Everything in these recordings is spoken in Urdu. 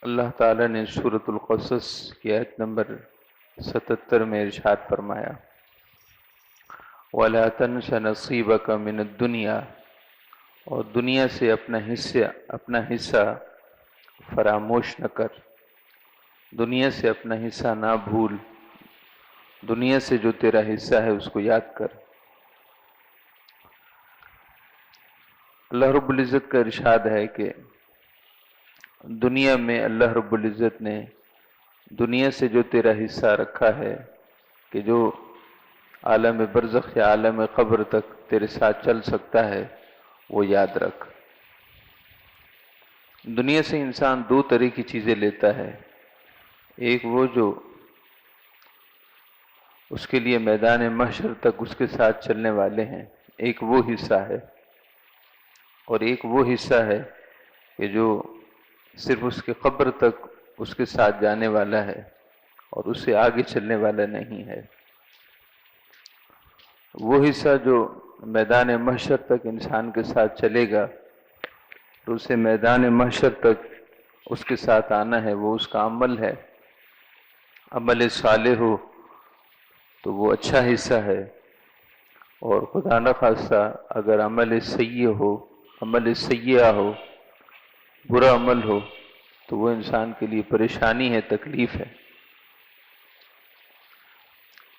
اللہ تعالیٰ نے سورۃ القصص کی آیت نمبر 77 میں ارشاد فرمایا، وَلَا تَنْسَ نَصِيبَكَ مِنَ الدُّنْيَا، اور دنیا سے اپنا حصہ فراموش نہ کر، دنیا سے اپنا حصہ نہ بھول، دنیا سے جو تیرا حصہ ہے اس کو یاد کر۔ اللہ رب العزت کا ارشاد ہے کہ دنیا میں اللہ رب العزت نے دنیا سے جو تیرا حصہ رکھا ہے کہ جو عالم برزخ یا عالم قبر تک تیرے ساتھ چل سکتا ہے وہ یاد رکھ۔ دنیا سے انسان دو طرح کی چیزیں لیتا ہے، ایک وہ جو اس کے لیے میدان محشر تک اس کے ساتھ چلنے والے ہیں، ایک وہ حصہ ہے، اور ایک وہ حصہ ہے کہ جو صرف اس کے قبر تک اس کے ساتھ جانے والا ہے اور اس سے آگے چلنے والا نہیں ہے۔ وہ حصہ جو میدان محشر تک انسان کے ساتھ چلے گا تو اسے میدان محشر تک اس کے ساتھ آنا ہے، وہ اس کا عمل ہے۔ عمل صالح ہو تو وہ اچھا حصہ ہے، اور خدا نخواستہ اگر عمل سیئ ہو، عمل سیئہ ہو، برا عمل ہو تو وہ انسان کے لیے پریشانی ہے، تکلیف ہے۔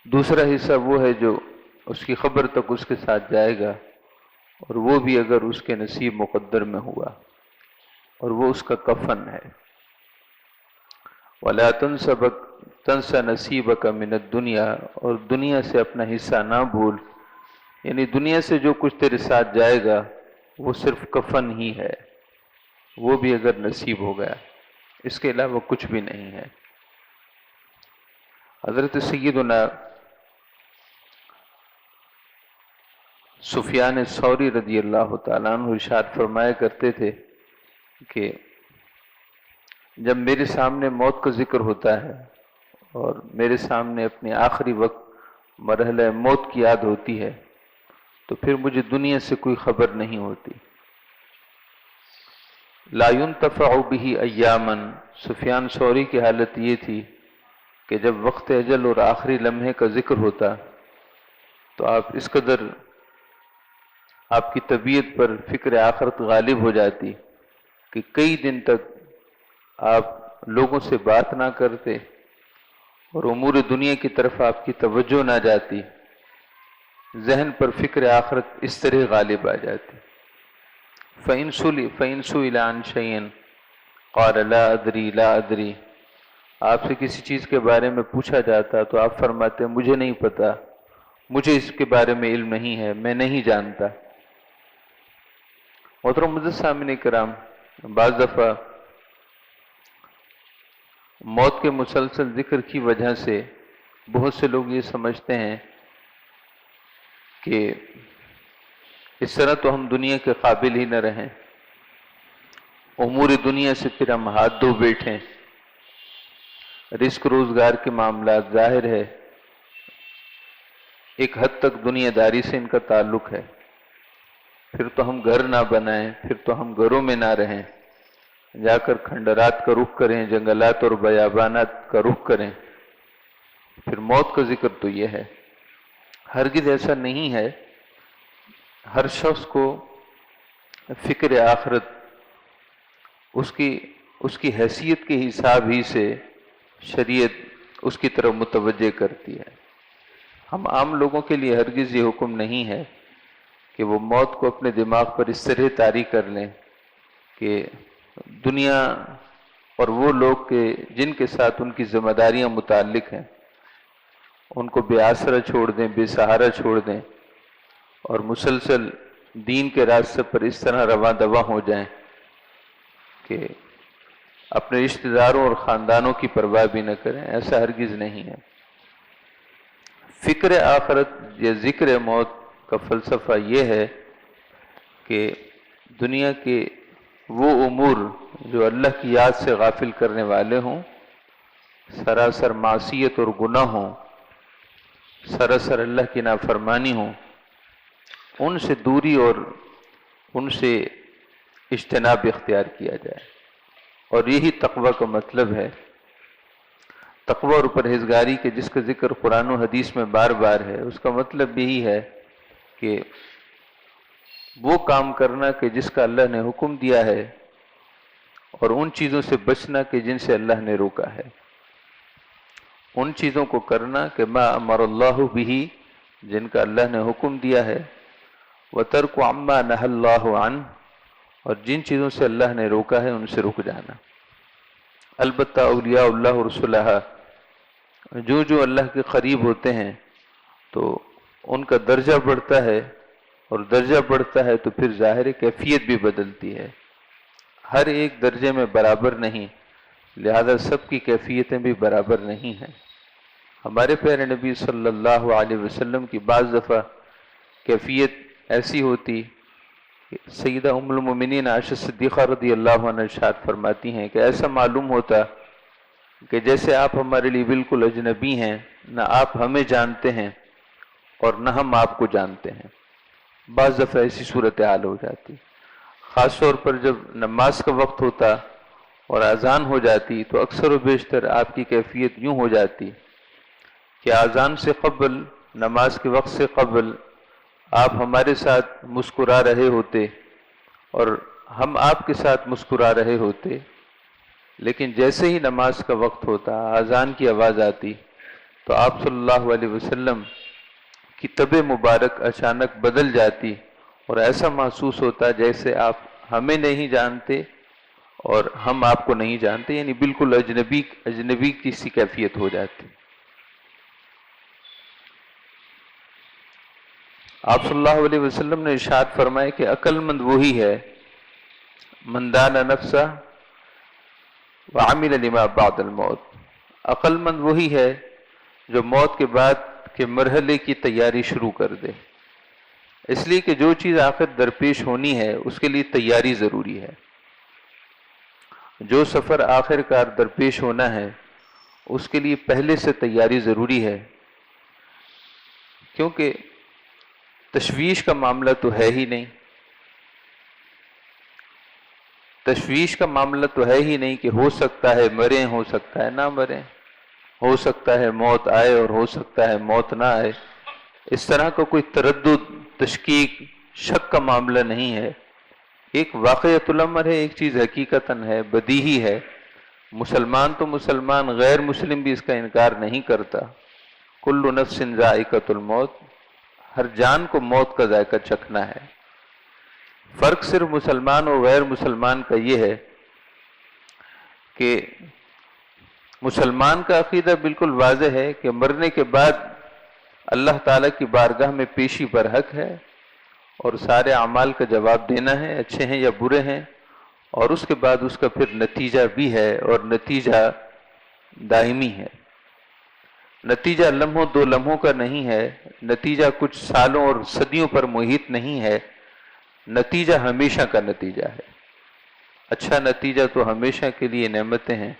دوسرا حصہ وہ ہے جو اس کی قبر تک اس کے ساتھ جائے گا، اور وہ بھی اگر اس کے نصیب مقدر میں ہوا، اور وہ اس کا کفن ہے۔ وَلَا تَنْسَ نَصِيبَكَ مِنَ الدُّنْيَا، اور دنیا سے اپنا حصہ نہ بھول، یعنی دنیا سے جو کچھ تیرے ساتھ جائے گا وہ صرف کفن ہی ہے، وہ بھی اگر نصیب ہو گیا، اس کے علاوہ کچھ بھی نہیں ہے۔ حضرت سیدنا سفیان ثوری رضی اللہ تعالیٰ عنہ ارشاد فرمایا کرتے تھے کہ جب میرے سامنے موت کا ذکر ہوتا ہے اور میرے سامنے اپنے آخری وقت مرحلہ موت کی یاد ہوتی ہے تو پھر مجھے دنیا سے کوئی خبر نہیں ہوتی۔ لا ينتفع به ایاما، سفیان ثوری کی حالت یہ تھی کہ جب وقت اجل اور آخری لمحے کا ذکر ہوتا تو آپ اس قدر آپ کی طبیعت پر فکر آخرت غالب ہو جاتی کہ کئی دن تک آپ لوگوں سے بات نہ کرتے اور امور دنیا کی طرف آپ کی توجہ نہ جاتی، ذہن پر فکر آخرت اس طرح غالب آ جاتی۔ فَإِن سُئِلَ عَن شَيْءٍ قَالَ لَا أَدْرِي لَا أَدْرِي، آپ سے کسی چیز کے بارے میں پوچھا جاتا تو آپ فرماتے مجھے نہیں پتا، مجھے اس کے بارے میں علم نہیں ہے، میں نہیں جانتا۔ محترم معزز سامعین کرام، بعض دفعہ موت کے مسلسل ذکر کی وجہ سے بہت سے لوگ یہ سمجھتے ہیں کہ اس طرح تو ہم دنیا کے قابل ہی نہ رہیں، امور دنیا سے پھر ہم ہاتھ دھو بیٹھیں، رزق روزگار کے معاملات ظاہر ہے ایک حد تک دنیا داری سے ان کا تعلق ہے، پھر تو ہم گھر نہ بنائیں، پھر تو ہم گھروں میں نہ رہیں، جا کر کھنڈرات کا رخ کریں، جنگلات اور بیابانات کا رخ کریں۔ پھر موت کا ذکر تو یہ ہے، ہرگز ایسا نہیں ہے۔ ہر شخص کو فکر آخرت اس کی حیثیت کے حساب ہی سے شریعت اس کی طرف متوجہ کرتی ہے۔ ہم عام لوگوں کے لیے ہرگز یہ حکم نہیں ہے کہ وہ موت کو اپنے دماغ پر اس طرح طاری کر لیں کہ دنیا اور وہ لوگ جن کے ساتھ ان کی ذمہ داریاں متعلق ہیں ان کو بے آسرا چھوڑ دیں، بے سہارا چھوڑ دیں، اور مسلسل دین کے راستے پر اس طرح رواں دواں ہو جائیں کہ اپنے رشتہ داروں اور خاندانوں کی پرواہ بھی نہ کریں۔ ایسا ہرگز نہیں ہے۔ فکر آخرت یا ذکر موت کا فلسفہ یہ ہے کہ دنیا کے وہ امور جو اللہ کی یاد سے غافل کرنے والے ہوں، سراسر معصیت اور گناہ ہوں، سراسر اللہ کی نافرمانی ہوں، ان سے دوری اور ان سے اجتناب اختیار کیا جائے۔ اور یہی تقوی کا مطلب ہے. تقوی اور پرہیزگاری کے جس کا ذکر قرآن و حدیث میں بار بار ہے، اس کا مطلب یہی ہے کہ وہ کام کرنا کہ جس کا اللہ نے حکم دیا ہے، اور ان چیزوں سے بچنا کہ جن سے اللہ نے روکا ہے. ان چیزوں کو کرنا کہ ما امر اللہ بھی، جن کا اللہ نے حکم دیا ہے، وترک عما نہى اللہ عنہ، اور جن چیزوں سے اللہ نے روکا ہے ان سے رک جانا. البتہ اولیاء اللہ و رسولہ جو اللہ کے قریب ہوتے ہیں تو ان کا درجہ بڑھتا ہے، اور درجہ بڑھتا ہے تو پھر ظاہر کیفیت بھی بدلتی ہے. ہر ایک درجے میں برابر نہیں، لہذا سب کی کیفیتیں بھی برابر نہیں ہیں. ہمارے پیارے نبی صلی اللہ علیہ وسلم کی بعض دفعہ کیفیت ایسی ہوتی کہ سیدہ ام المومنین عائشہ صدیقہ رضی اللہ عنہ ارشاد فرماتی ہیں کہ ایسا معلوم ہوتا کہ جیسے آپ ہمارے لیے بالکل اجنبی ہیں، نہ آپ ہمیں جانتے ہیں اور نہ ہم آپ کو جانتے ہیں. بعض دفعہ ایسی صورتحال ہو جاتی، خاص طور پر جب نماز کا وقت ہوتا اور اذان ہو جاتی تو اکثر و بیشتر آپ کی کیفیت یوں ہو جاتی کہ اذان سے قبل، نماز کے وقت سے قبل آپ ہمارے ساتھ مسکرا رہے ہوتے اور ہم آپ کے ساتھ مسکرا رہے ہوتے، لیکن جیسے ہی نماز کا وقت ہوتا، اذان کی آواز آتی تو آپ صلی اللہ علیہ وسلم کی طبع مبارک اچانک بدل جاتی، اور ایسا محسوس ہوتا جیسے آپ ہمیں نہیں جانتے اور ہم آپ کو نہیں جانتے، یعنی بالکل اجنبی کی سی کیفیت ہو جاتی. آپ صلی اللہ علیہ وسلم نے ارشاد فرمایا کہ عقل مند وہی ہے من دان نفسہ وعمل لما بعد الموت. عقل مند وہی ہے جو موت کے بعد کے مرحلے کی تیاری شروع کر دے، اس لیے کہ جو چیز آخر درپیش ہونی ہے اس کے لیے تیاری ضروری ہے. جو سفر آخر کار درپیش ہونا ہے اس کے لیے پہلے سے تیاری ضروری ہے، کیونکہ تشویش کا معاملہ تو ہے ہی نہیں. تشویش کا معاملہ تو ہے ہی نہیں کہ ہو سکتا ہے مریں، ہو سکتا ہے نہ مریں، ہو سکتا ہے موت آئے اور ہو سکتا ہے موت نہ آئے. اس طرح کا کوئی تردد، تشکیک، شک کا معاملہ نہیں ہے. ایک واقعۃ الامر ہے، ایک چیز حقیقتاً ہے، بدیہی ہے. مسلمان تو مسلمان، غیر مسلم بھی اس کا انکار نہیں کرتا. کل نفس ذائقۃ الموت، ہر جان کو موت کا ذائقہ چکھنا ہے. فرق صرف مسلمان اور غیر مسلمان کا یہ ہے کہ مسلمان کا عقیدہ بالکل واضح ہے کہ مرنے کے بعد اللہ تعالیٰ کی بارگاہ میں پیشی برحق ہے اور سارے اعمال کا جواب دینا ہے، اچھے ہیں یا برے ہیں، اور اس کے بعد اس کا پھر نتیجہ بھی ہے، اور نتیجہ دائمی ہے. نتیجہ لمحوں دو لمحوں کا نہیں ہے، نتیجہ کچھ سالوں اور صدیوں پر محیط نہیں ہے، نتیجہ ہمیشہ کا نتیجہ ہے. اچھا نتیجہ تو ہمیشہ کے لیے نعمتیں ہیں،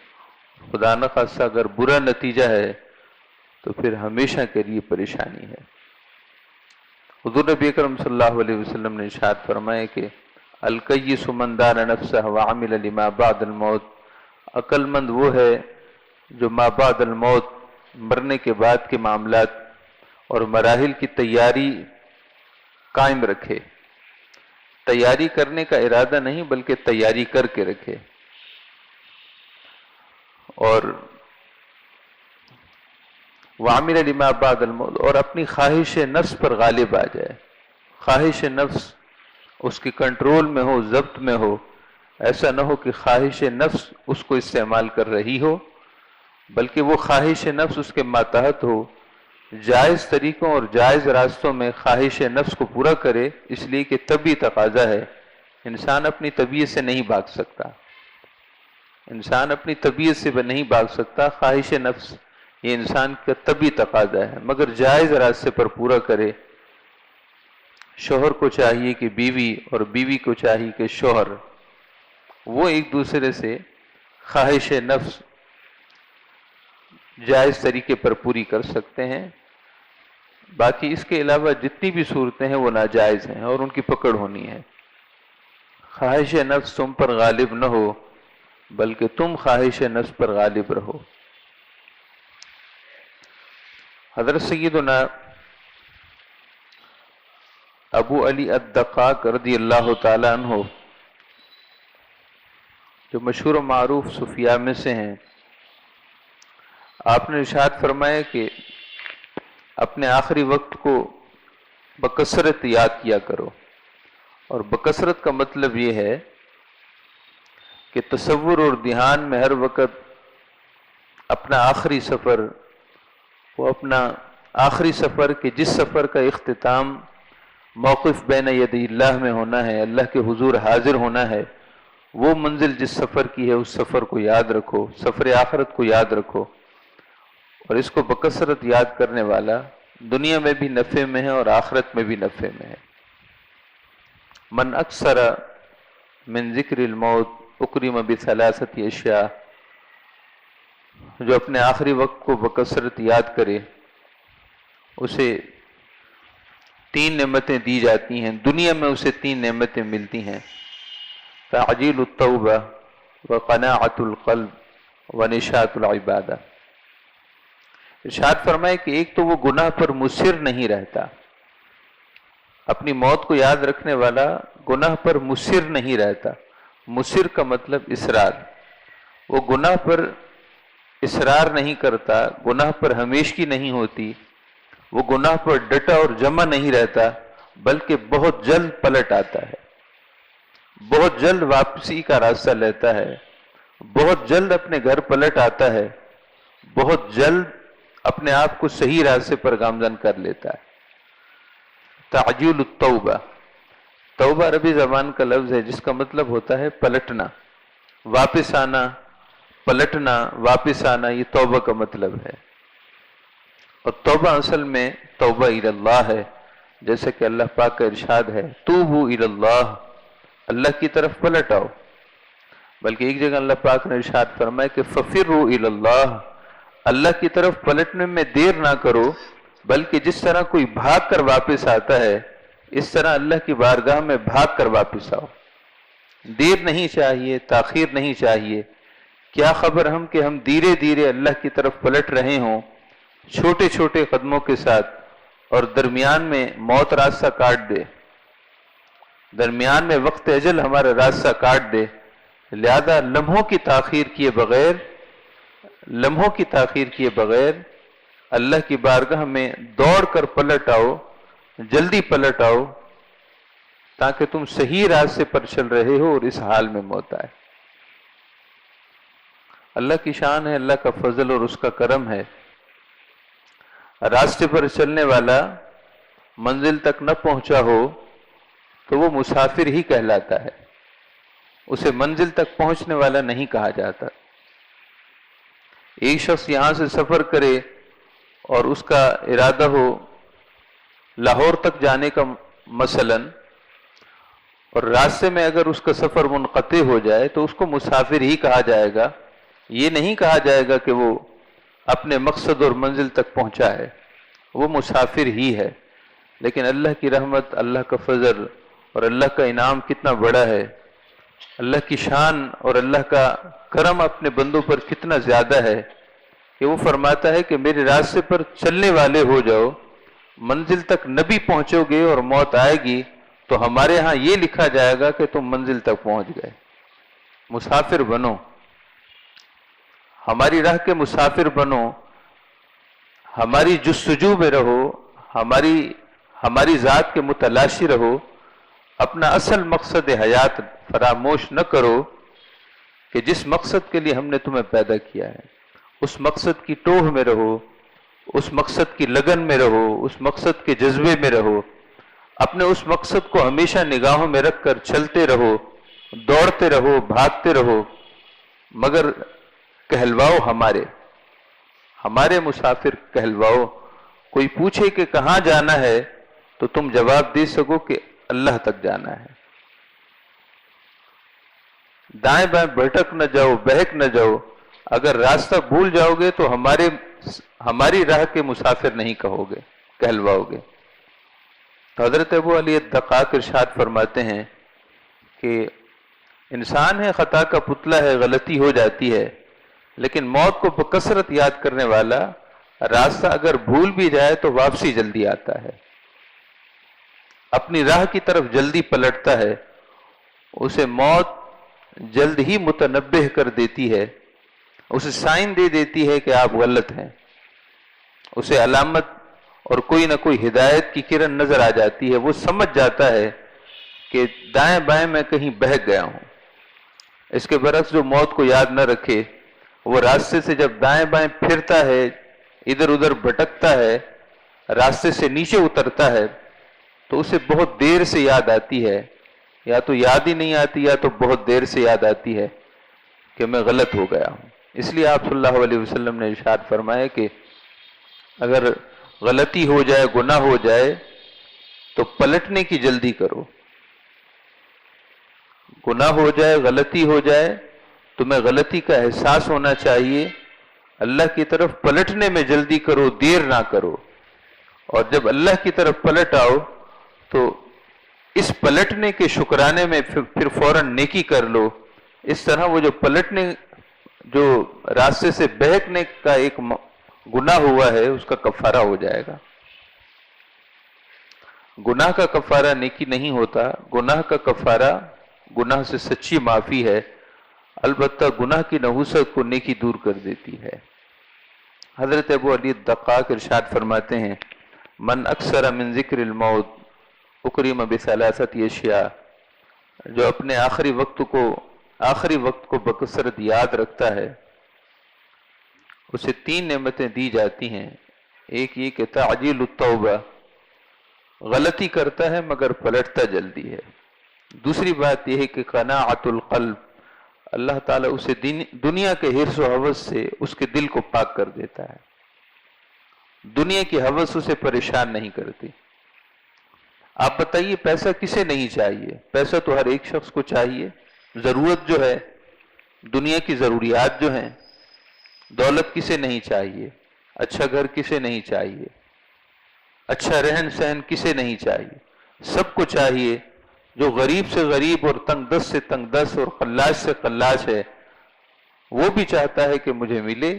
خدا نخواستہ اگر برا نتیجہ ہے تو پھر ہمیشہ کے لیے پریشانی ہے. حضور نبی اکرم صلی اللہ علیہ وسلم نے ارشاد فرمایا کہ الکیس من دان نفسہ وعمل لما بعد الموت. عقل مند وہ ہے جو ما بعد الموت، مرنے کے بعد کے معاملات اور مراحل کی تیاری قائم رکھے. تیاری کرنے کا ارادہ نہیں بلکہ تیاری کر کے رکھے، اور وعمل لما بعد الموت، اور اپنی خواہش نفس پر غالب آ جائے. خواہش نفس اس کی کنٹرول میں ہو، ضبط میں ہو. ایسا نہ ہو کہ خواہش نفس اس کو استعمال کر رہی ہو، بلکہ وہ خواہش نفس اس کے ماتحت ہو. جائز طریقوں اور جائز راستوں میں خواہش نفس کو پورا کرے، اس لیے کہ طبعی تقاضا ہے. انسان اپنی طبیعت سے نہیں بھاگ سکتا، انسان اپنی طبیعت سے نہیں بھاگ سکتا. خواہش نفس یہ انسان کا طبعی تقاضا ہے، مگر جائز راستے پر پورا کرے. شوہر کو چاہیے کہ بیوی، اور بیوی کو چاہیے کہ شوہر، وہ ایک دوسرے سے خواہش نفس جائز طریقے پر پوری کر سکتے ہیں. باقی اس کے علاوہ جتنی بھی صورتیں ہیں وہ ناجائز ہیں اور ان کی پکڑ ہونی ہے. خواہش نفس تم پر غالب نہ ہو بلکہ تم خواہش نفس پر غالب رہو۔ حضرت سیدنا ابو علی الدقاق رضی اللہ تعالی عنہ، جو مشہور و معروف صوفیاء میں سے ہیں، آپ نے ارشاد فرمایا کہ اپنے آخری وقت کو بکثرت یاد کیا کرو، اور بکثرت کا مطلب یہ ہے کہ تصور اور دھیان میں ہر وقت اپنا آخری سفر، وہ اپنا آخری سفر کہ جس سفر کا اختتام موقف بین یدی اللہ میں ہونا ہے، اللہ کے حضور حاضر ہونا ہے، وہ منزل جس سفر کی ہے اس سفر کو یاد رکھو، سفر آخرت کو یاد رکھو، اور اس کو بکثرت یاد کرنے والا دنیا میں بھی نفع میں ہے اور آخرت میں بھی نفع میں ہے۔ من اکثر من ذکر الموت اکرم بثلاثت اشیاء، جو اپنے آخری وقت کو بکثرت یاد کرے اسے 3 نعمتیں دی جاتی ہیں، دنیا میں اسے 3 نعمتیں ملتی ہیں، تعجیل التوبہ وقناعۃ القلب ونشاط العبادہ۔ ارشاد فرمائے کہ ایک تو وہ گناہ پر مصر نہیں رہتا، اپنی موت کو یاد رکھنے والا گناہ پر مصر نہیں رہتا۔ مصر کا مطلب اصرار، وہ گناہ پر اصرار نہیں کرتا، گناہ پر ہمیشگی نہیں ہوتی، وہ گناہ پر ڈٹا اور جمع نہیں رہتا، بلکہ بہت جلد پلٹ آتا ہے، بہت جلد واپسی کا راستہ لیتا ہے، بہت جلد اپنے گھر پلٹ آتا ہے، بہت جلد اپنے آپ کو صحیح راستے پر گامزن کر لیتا ہے۔ تعجیل التوبہ، توبہ عربی زبان کا لفظ ہے جس کا مطلب ہوتا ہے پلٹنا، واپس آنا، پلٹنا، واپس آنا، یہ توبہ کا مطلب ہے۔ اور توبہ اصل میں توبہ الی اللہ ہے، جیسے کہ اللہ پاک کا ارشاد ہے توبوا الی اللہ، اللہ کی طرف پلٹ آؤ۔ بلکہ ایک جگہ اللہ پاک نے ارشاد فرمایا کہ ففروا الی اللہ، اللہ کی طرف پلٹنے میں دیر نہ کرو، بلکہ جس طرح کوئی بھاگ کر واپس آتا ہے اس طرح اللہ کی بارگاہ میں بھاگ کر واپس آؤ۔ دیر نہیں چاہیے، تاخیر نہیں چاہیے۔ کیا خبر ہم کہ ہم دھیرے دھیرے اللہ کی طرف پلٹ رہے ہوں، چھوٹے چھوٹے قدموں کے ساتھ، اور درمیان میں موت راستہ کاٹ دے، درمیان میں وقت اجل ہمارا راستہ کاٹ دے۔ لہذا لمحوں کی تاخیر کیے بغیر اللہ کی بارگاہ میں دوڑ کر پلٹ آؤ، جلدی پلٹ آؤ، تاکہ تم صحیح راستے پر چل رہے ہو اور اس حال میں موت آئے۔ اللہ کی شان ہے، اللہ کا فضل اور اس کا کرم ہے، راستے پر چلنے والا منزل تک نہ پہنچا ہو تو وہ مسافر ہی کہلاتا ہے، اسے منزل تک پہنچنے والا نہیں کہا جاتا۔ ایک شخص یہاں سے سفر کرے اور اس کا ارادہ ہو لاہور تک جانے کا مثلاً، اور راستے میں اگر اس کا سفر منقطع ہو جائے تو اس کو مسافر ہی کہا جائے گا، یہ نہیں کہا جائے گا کہ وہ اپنے مقصد اور منزل تک پہنچا ہے، وہ مسافر ہی ہے۔ لیکن اللہ کی رحمت، اللہ کا فضل اور اللہ کا انعام کتنا بڑا ہے، اللہ کی شان اور اللہ کا کرم اپنے بندوں پر کتنا زیادہ ہے کہ وہ فرماتا ہے کہ میرے راستے پر چلنے والے ہو جاؤ، منزل تک نہ بھی پہنچو گے اور موت آئے گی تو ہمارے ہاں یہ لکھا جائے گا کہ تم منزل تک پہنچ گئے۔ مسافر بنو، ہماری راہ کے مسافر بنو، ہماری جستجو میں رہو، ہماری ذات کے متلاشی رہو، اپنا اصل مقصد حیات فراموش نہ کرو کہ جس مقصد کے لیے ہم نے تمہیں پیدا کیا ہے، اس مقصد کی ٹوہ میں رہو، اس مقصد کی لگن میں رہو، اس مقصد کے جذبے میں رہو، اپنے اس مقصد کو ہمیشہ نگاہوں میں رکھ کر چلتے رہو، دوڑتے رہو، بھاگتے رہو، مگر کہلواؤ ہمارے مسافر کہلواؤ۔ کوئی پوچھے کہ کہاں جانا ہے تو تم جواب دے سکو کہ اللہ تک جانا ہے۔ دائیں بائیں بھٹک نہ جاؤ، بہک نہ جاؤ، اگر راستہ بھول جاؤ گے تو ہماری راہ کے مسافر نہیں کہلواؤ گے۔ تو حضرت ابو علی الدقاق ارشاد فرماتے ہیں کہ انسان ہے، خطا کا پتلا ہے، غلطی ہو جاتی ہے، لیکن موت کو بکثرت یاد کرنے والا راستہ اگر بھول بھی جائے تو واپسی جلدی آتا ہے، اپنی راہ کی طرف جلدی پلٹتا ہے، اسے موت جلد ہی متنبہ کر دیتی ہے، اسے سائن دے دیتی ہے کہ آپ غلط ہیں، اسے علامت اور کوئی نہ کوئی ہدایت کی کرن نظر آ جاتی ہے، وہ سمجھ جاتا ہے کہ دائیں بائیں میں کہیں بہک گیا ہوں۔ اس کے برعکس جو موت کو یاد نہ رکھے، وہ راستے سے جب دائیں بائیں پھرتا ہے، ادھر ادھر بھٹکتا ہے، راستے سے نیچے اترتا ہے، تو اسے بہت دیر سے یاد آتی ہے، یا تو یاد ہی نہیں آتی یا تو بہت دیر سے یاد آتی ہے کہ میں غلط ہو گیا ہوں۔ اس لیے آپ صلی اللہ علیہ وسلم نے ارشاد فرمایا کہ اگر غلطی ہو جائے، گناہ ہو جائے تو پلٹنے کی جلدی کرو، گناہ ہو جائے، غلطی ہو جائے، تمہیں غلطی کا احساس ہونا چاہیے، اللہ کی طرف پلٹنے میں جلدی کرو، دیر نہ کرو، اور جب اللہ کی طرف پلٹ آؤ تو اس پلٹنے کے شکرانے میں پھر فوراً نیکی کر لو۔ اس طرح وہ جو راستے سے بہکنے کا ایک گناہ ہوا ہے، اس کا کفارہ ہو جائے گا۔ گناہ کا کفارہ نیکی نہیں ہوتا، گناہ کا کفارہ گناہ سے سچی معافی ہے، البتہ گناہ کی نحوست کو نیکی دور کر دیتی ہے۔ حضرت ابو علی الدقاق ارشاد فرماتے ہیں، من اکثر من ذکر الموت اکرم بثلاثت اشیاء، جو اپنے آخری وقت کو بکثرت یاد رکھتا ہے، اسے 3 نعمتیں دی جاتی ہیں۔ ایک یہ کہ تعجیل التوبہ، غلطی کرتا ہے مگر پلٹتا جلدی ہے۔ دوسری بات یہ ہے کہ قناعت القلب، اللہ تعالیٰ اسے دنیا کے حرص و ہوس سے اس کے دل کو پاک کر دیتا ہے، دنیا کی ہوس اسے پریشان نہیں کرتی۔ آپ بتائیے پیسہ کسے نہیں چاہیے؟ پیسہ تو ہر ایک شخص کو چاہیے، ضرورت جو ہے، دنیا کی ضروریات جو ہیں، دولت کسے نہیں چاہیے؟ اچھا گھر کسے نہیں چاہیے؟ اچھا رہن سہن کسے نہیں چاہیے؟ سب کو چاہیے۔ جو غریب سے غریب اور تنگ دست سے تنگ دست اور خلاص سے خلاص ہے، وہ بھی چاہتا ہے کہ مجھے ملے،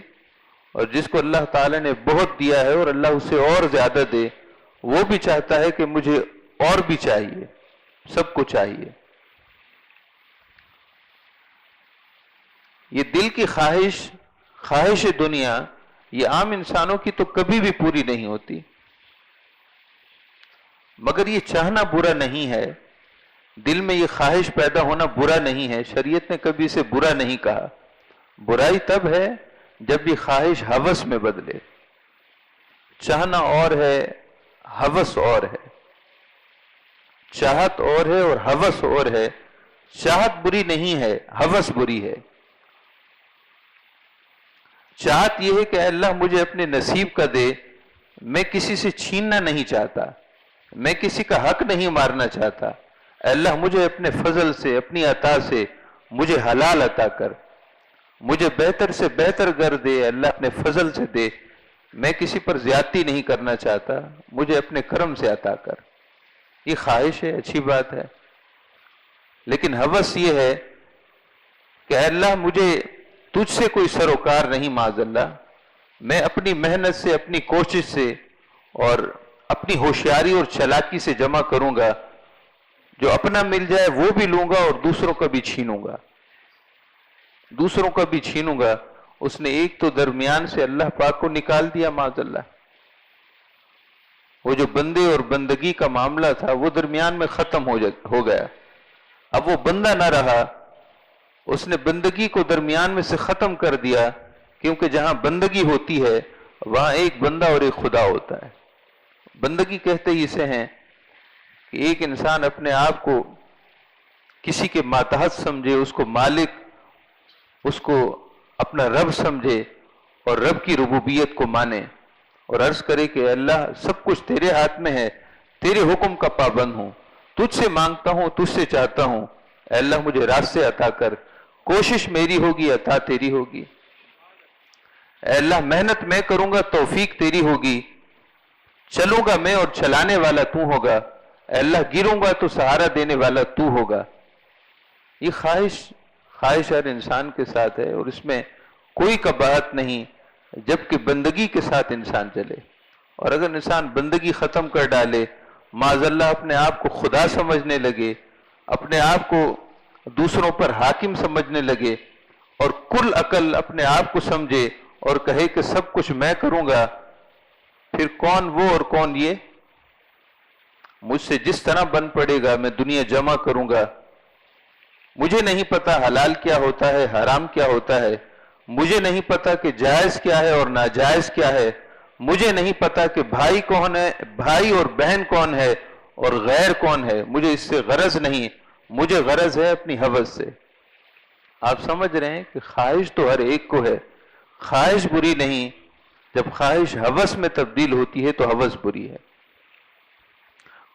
اور جس کو اللہ تعالیٰ نے بہت دیا ہے اور اللہ اسے اور زیادہ دے، وہ بھی چاہتا ہے کہ مجھے اور بھی چاہیے، سب کو چاہیے۔ یہ دل کی خواہش دنیا، یہ عام انسانوں کی تو کبھی بھی پوری نہیں ہوتی، مگر یہ چاہنا برا نہیں ہے، دل میں یہ خواہش پیدا ہونا برا نہیں ہے، شریعت نے کبھی اسے برا نہیں کہا۔ برائی تب ہے جب یہ خواہش ہوس میں بدلے۔ چاہنا اور ہے، ہوس اور ہے، چاہت اور ہے اور ہوس اور ہے۔ چاہت بری نہیں ہے، ہوس بری ہے۔ چاہت یہ ہے کہ اللہ مجھے اپنے نصیب کا دے، میں کسی سے چھیننا نہیں چاہتا، میں کسی کا حق نہیں مارنا چاہتا، اللہ مجھے اپنے فضل سے، اپنی عطا سے مجھے حلال عطا کر، مجھے بہتر سے بہتر کر دے، اللہ اپنے فضل سے دے، میں کسی پر زیادتی نہیں کرنا چاہتا، مجھے اپنے کرم سے عطا کر۔ یہ خواہش ہے، اچھی بات ہے، لیکن ہوس یہ ہے کہ اللہ مجھے تجھ سے کوئی سروکار نہیں، معاذ اللہ، میں اپنی محنت سے، اپنی کوشش سے اور اپنی ہوشیاری اور چالاکی سے جمع کروں گا، جو اپنا مل جائے وہ بھی لوں گا اور دوسروں کا بھی چھینوں گا، دوسروں کا بھی چھینوں گا۔ اس نے ایک تو درمیان سے اللہ پاک کو نکال دیا، معاذ اللہ، وہ جو بندے اور بندگی کا معاملہ تھا وہ درمیان میں ختم ہو گیا، اب وہ بندہ نہ رہا، اس نے بندگی کو درمیان میں سے ختم کر دیا، کیونکہ جہاں بندگی ہوتی ہے وہاں ایک بندہ اور ایک خدا ہوتا ہے۔ بندگی کہتے ہی اسے ہیں کہ ایک انسان اپنے آپ کو کسی کے ماتحت سمجھے، اس کو مالک، اس کو اپنا رب سمجھے اور رب کی ربوبیت کو مانے اور عرض کرے کہ اللہ سب کچھ تیرے ہاتھ میں ہے، تیرے حکم کا پابند ہوں، تجھ سے مانگتا ہوں، تجھ سے چاہتا ہوں، اے اللہ مجھے راستے عطا کر، کوشش میری ہوگی، عطا تیری ہوگی، اے اللہ محنت میں کروں گا، توفیق تیری ہوگی، چلوں گا میں اور چلانے والا تو ہوگا، اے اللہ گروں گا تو سہارا دینے والا تو ہوگا۔ یہ خواہش ہر انسان کے ساتھ ہے، اور اس میں کوئی قباحت نہیں جبکہ بندگی کے ساتھ انسان چلے۔ اور اگر انسان بندگی ختم کر ڈالے، معاذ اللہ اپنے آپ کو خدا سمجھنے لگے، اپنے آپ کو دوسروں پر حاکم سمجھنے لگے، اور کل عقل اپنے آپ کو سمجھے اور کہے کہ سب کچھ میں کروں گا، پھر کون وہ اور کون یہ؟ مجھ سے جس طرح بن پڑے گا میں دنیا جمع کروں گا، مجھے نہیں پتا حلال کیا ہوتا ہے، حرام کیا ہوتا ہے، مجھے نہیں پتا کہ جائز کیا ہے اور ناجائز کیا ہے، مجھے نہیں پتا کہ بھائی کون ہے، بھائی اور بہن کون ہے اور غیر کون ہے، مجھے اس سے غرض نہیں، مجھے غرض ہے اپنی ہوس سے۔ آپ سمجھ رہے ہیں کہ خواہش تو ہر ایک کو ہے، خواہش بری نہیں، جب خواہش ہوس میں تبدیل ہوتی ہے تو ہوس بری ہے۔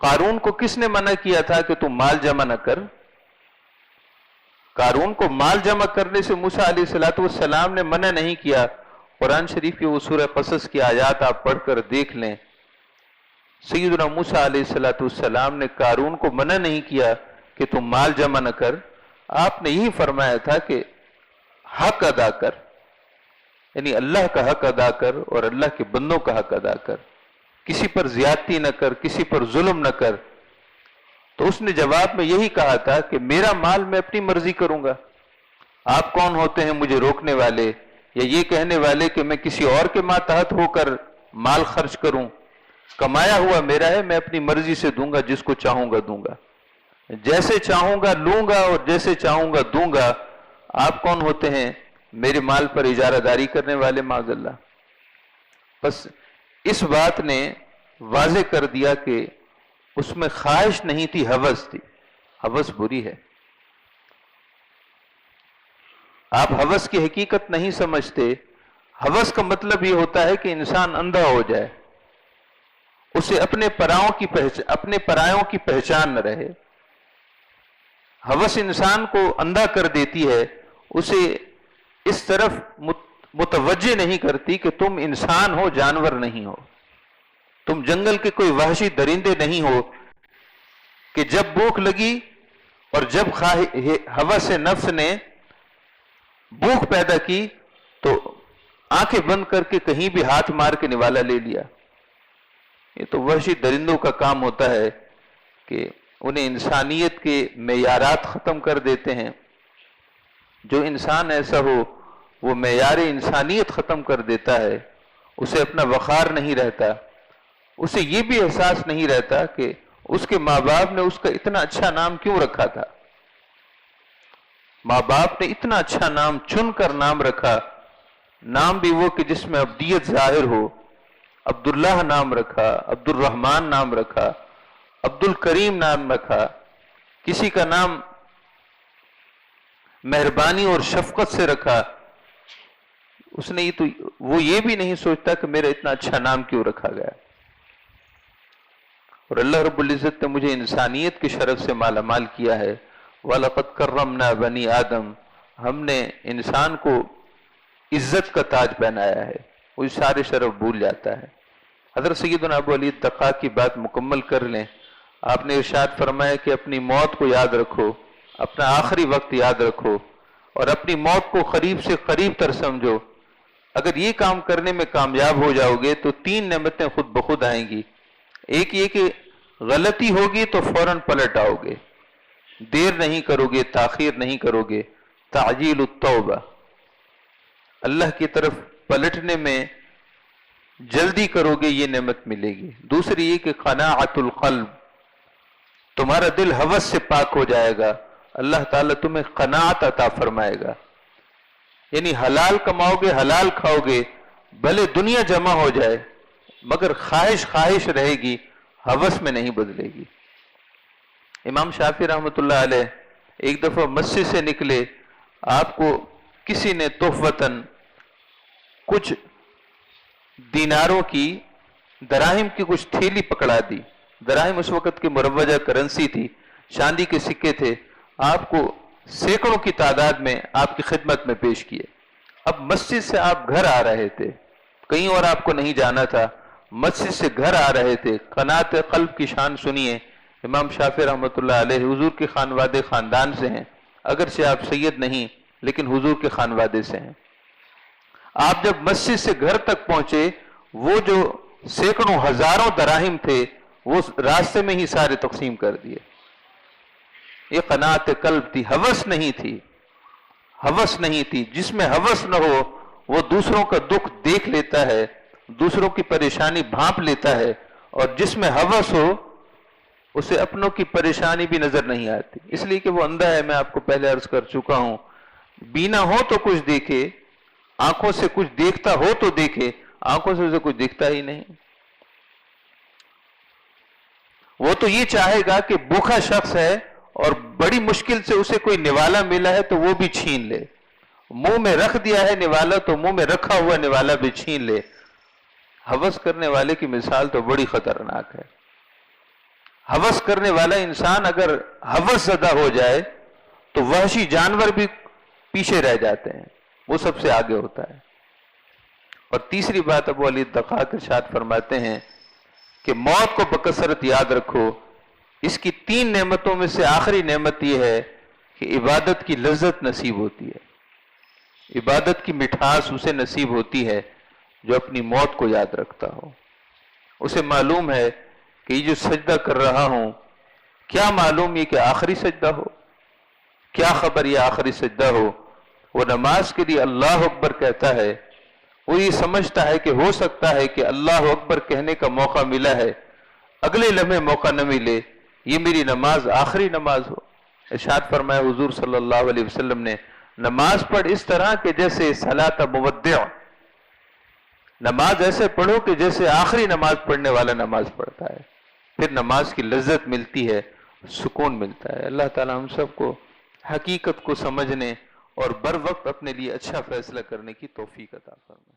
قارون کو کس نے منع کیا تھا کہ تم مال جمع نہ کر؟ قارون کو مال جمع کرنے سے موسیٰ علیہ السلام نے منع نہیں کیا۔ قرآن شریف کی وہ سورہ قصص کی آیات آپ پڑھ کر دیکھ لیں، سیدنا موسیٰ علیہ السلام نے قارون کو منع نہیں کیا کہ تم مال جمع نہ کر، آپ نے یہی فرمایا تھا کہ حق ادا کر، یعنی اللہ کا حق ادا کر اور اللہ کے بندوں کا حق ادا کر، کسی پر زیادتی نہ کر، کسی پر ظلم نہ کر۔ تو اس نے جواب میں یہی کہا تھا کہ میرا مال میں اپنی مرضی کروں گا، آپ کون ہوتے ہیں مجھے روکنے والے یا یہ کہنے والے کہ میں کسی اور کے ماتحت ہو کر مال خرچ کروں؟ کمایا ہوا میرا ہے، میں اپنی مرضی سے دوں گا، جس کو چاہوں گا دوں گا، جیسے چاہوں گا لوں گا اور جیسے چاہوں گا دوں گا۔ آپ کون ہوتے ہیں میرے مال پر اجارہ داری کرنے والے؟ معاذ اللہ۔ بس اس بات نے واضح کر دیا کہ اس میں خواہش نہیں تھی، ہوس تھی۔ ہوس بری ہے۔ آپ ہوس کی حقیقت نہیں سمجھتے۔ ہوس کا مطلب یہ ہوتا ہے کہ انسان اندھا ہو جائے، اسے اپنے پرایوں کی پہچان نہ رہے۔ ہوس انسان کو اندھا کر دیتی ہے، اسے اس طرف متوجہ نہیں کرتی کہ تم انسان ہو، جانور نہیں ہو، تم جنگل کے کوئی وحشی درندے نہیں ہو کہ جب بھوک لگی اور جب ہوس نفس نے بھوک پیدا کی تو آنکھیں بند کر کے کہیں بھی ہاتھ مار کے نوالا لے لیا۔ یہ تو وحشی درندوں کا کام ہوتا ہے کہ انہیں انسانیت کے معیارات ختم کر دیتے ہیں۔ جو انسان ایسا ہو وہ معیار انسانیت ختم کر دیتا ہے، اسے اپنا وقار نہیں رہتا، اسے یہ بھی احساس نہیں رہتا کہ اس کے ماں باپ نے اس کا اتنا اچھا نام کیوں رکھا تھا۔ ماں باپ نے اتنا اچھا نام چن کر نام رکھا، نام بھی وہ کہ جس میں ابدیت ظاہر ہو۔ عبداللہ نام رکھا، عبد الرحمن نام رکھا، عبد الکریم نام رکھا، کسی کا نام مہربانی اور شفقت سے رکھا۔ اس نے وہ یہ بھی نہیں سوچتا کہ میرا اتنا اچھا نام کیوں رکھا گیا۔ اور اللہ رب العزت نے مجھے انسانیت کی شرف سے مالا مال کیا ہے۔ وَلَقَدْ كَرَّمْنَا بَنِي آدم، ہم نے انسان کو عزت کا تاج پہنایا ہے، وہ سارے شرف بھول جاتا ہے۔ حضرت سیدنا ابو علی الدقاق کی بات مکمل کر لیں۔ آپ نے ارشاد فرمایا کہ اپنی موت کو یاد رکھو، اپنا آخری وقت یاد رکھو اور اپنی موت کو قریب سے قریب تر سمجھو۔ اگر یہ کام کرنے میں کامیاب ہو جاؤ گے تو 3 نعمتیں خود بخود آئیں گی۔ ایک یہ کہ غلطی ہوگی تو فوراً پلٹ آؤ گے، دیر نہیں کرو گے، تاخیر نہیں کرو گے۔ تعجیل التوبہ، اللہ کی طرف پلٹنے میں جلدی کرو گے، یہ نعمت ملے گی۔ دوسری یہ کہ قناعت القلب، تمہارا دل ہوس سے پاک ہو جائے گا، اللہ تعالیٰ تمہیں قناعت عطا فرمائے گا، یعنی حلال کماؤ گے، حلال کھاؤ گے، بھلے دنیا جمع ہو جائے مگر خواہش رہے گی، ہوس میں نہیں بدلے گی۔ امام شافعی رحمۃ اللہ علیہ ایک دفعہ مسجد سے نکلے، آپ کو کسی نے تحفتاً کچھ دیناروں کی، دراہم کی کچھ تھیلی پکڑا دی۔ دراہم اس وقت کی مروجہ کرنسی تھی، چاندی کے سکے تھے، آپ کو سینکڑوں کی تعداد میں آپ کی خدمت میں پیش کیے۔ اب مسجد سے آپ گھر آ رہے تھے، کہیں اور آپ کو نہیں جانا تھا، مسجد سے گھر آ رہے تھے۔ قناعت قلب کی شان سنیے۔ امام شافعی رحمۃ اللہ علیہ حضور کے خاندان سے ہیں، اگرچہ آپ سید نہیں لیکن حضور کے خانوادے سے ہیں. آپ جب مسجد سے گھر تک پہنچے وہ جو سینکڑوں ہزاروں دراہم تھے وہ راستے میں ہی سارے تقسیم کر دیے. یہ قناعت قلب تھی، ہوس نہیں تھی. ہوس نہیں تھی. جس میں ہوس نہ ہو وہ دوسروں کا دکھ دیکھ لیتا ہے، دوسروں کی پریشانی بھانپ لیتا ہے، اور جس میں ہوس ہو اسے اپنوں کی پریشانی بھی نظر نہیں آتی. اس لیے کہ وہ اندھا ہے. میں آپ کو پہلے عرض کر چکا ہوں، بینا ہو تو کچھ دیکھے، آنکھوں سے کچھ دیکھتا ہو تو دیکھے، آنکھوں سے اسے کچھ دکھتا ہی نہیں. وہ تو یہ چاہے گا کہ بھوکا شخص ہے اور بڑی مشکل سے اسے کوئی نوالا ملا ہے تو وہ بھی چھین لے. منہ میں رکھ دیا ہے نوالا تو منہ میں رکھا ہوا نوالا بھی چھین لے. ہوس کرنے والے کی مثال تو بڑی خطرناک ہے. ہوس کرنے والا انسان اگر ہوس زدہ ہو جائے تو وحشی جانور بھی پیچھے رہ جاتے ہیں، وہ سب سے آگے ہوتا ہے. اور تیسری بات ابو علی الدقاق ارشاد فرماتے ہیں کہ موت کو بکثرت یاد رکھو. اس کی 3 نعمتوں میں سے آخری نعمت یہ ہے کہ عبادت کی لذت نصیب ہوتی ہے. عبادت کی مٹھاس اسے نصیب ہوتی ہے جو اپنی موت کو یاد رکھتا ہو. اسے معلوم ہے کہ یہ جو سجدہ کر رہا ہوں، کیا معلوم یہ کہ آخری سجدہ ہو، کیا خبر یہ آخری سجدہ ہو. وہ نماز کے لیے اللہ اکبر کہتا ہے، وہ یہ سمجھتا ہے کہ ہو سکتا ہے کہ اللہ اکبر کہنے کا موقع ملا ہے، اگلے لمحے موقع نہ ملے، یہ میری نماز آخری نماز ہو. ارشاد فرمایا حضور صلی اللہ علیہ وسلم نے، نماز پڑھ اس طرح کہ جیسے صلاۃ مودع، نماز ایسے پڑھو کہ جیسے آخری نماز پڑھنے والا نماز پڑھتا ہے. پھر نماز کی لذت ملتی ہے، سکون ملتا ہے. اللہ تعالی ہم سب کو حقیقت کو سمجھنے اور بر وقت اپنے لیے اچھا فیصلہ کرنے کی توفیق عطا فرمائے.